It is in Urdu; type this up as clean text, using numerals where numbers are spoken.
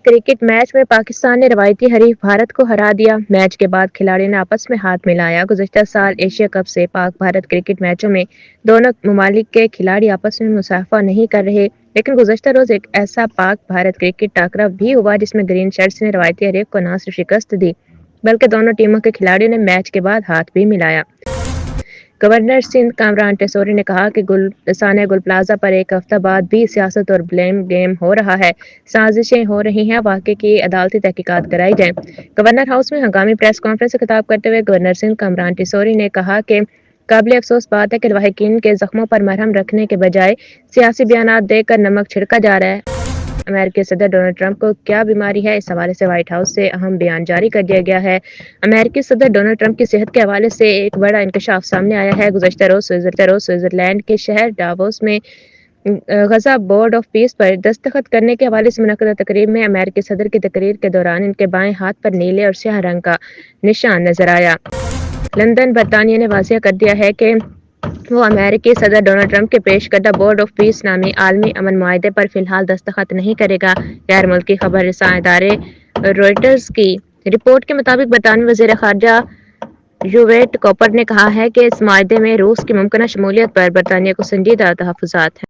کرکٹ میچ میں پاکستان نے روایتی حریف بھارت کو ہرا دیا۔ میچ کے بعد کھلاڑیوں نے آپس میں ہاتھ ملایا۔ گزشتہ سال ایشیا کپ سے پاک بھارت کرکٹ میچوں میں دونوں ممالک کے کھلاڑی آپس میں مصافحہ نہیں کر رہے، لیکن گزشتہ روز ایک ایسا پاک بھارت کرکٹ ٹاکرا بھی ہوا جس میں گرین شرٹس نے روایتی حریف کو نہ صرف شکست دی بلکہ دونوں ٹیموں کے کھلاڑیوں نے میچ کے بعد ہاتھ بھی ملایا۔ گورنر سندھ کامران ٹیسوری نے کہا کہ سانحہ گل پلازہ پر ایک ہفتہ بعد بھی سیاست اور بلیم گیم ہو رہا ہے، سازشیں ہو رہی ہیں، واقعے کی عدالتی تحقیقات کرائی جائیں۔ گورنر ہاؤس میں ہنگامی پریس کانفرنس سے خطاب کرتے ہوئے گورنر سندھ کامران ٹیسوری نے کہا کہ قابل افسوس بات ہے کہ لواحقین کے زخموں پر مرہم رکھنے کے بجائے سیاسی بیانات دے کر نمک چھڑکا جا رہا ہے۔ امریکی صدر ڈونلڈ ٹرمپ کو کیا بیماری ہے، اس حوالے سے وائٹ ہاؤس سے اہم بیان جاری کر دیا گیا ہے۔ امریکی صدر ڈونلڈ ٹرمپ کی صحت کے حوالے سے ایک بڑا انکشاف سامنے آیا ہے۔ گزشتہ روز سوئٹزرلینڈ کے شہر ڈاووس میں غزہ بورڈ آف پیس پر دستخط کرنے کے حوالے سے منعقدہ تقریب میں امریکی صدر کی تقریر کے دوران ان کے بائیں ہاتھ پر نیلے اور سیاہ رنگ کا نشان نظر آیا۔ لندن، برطانیہ نے واضح کر دیا ہے کہ وہ امریکی صدر ڈونلڈ ٹرمپ کے پیش کردہ بورڈ آف پیس نامی عالمی امن معاہدے پر فی الحال دستخط نہیں کرے گا۔ غیر ملکی خبر رساں ادارے روئٹرز کی رپورٹ کے مطابق برطانوی وزیر خارجہ یوویٹ کوپر نے کہا ہے کہ اس معاہدے میں روس کی ممکنہ شمولیت پر برطانیہ کو سنجیدہ تحفظات ہیں۔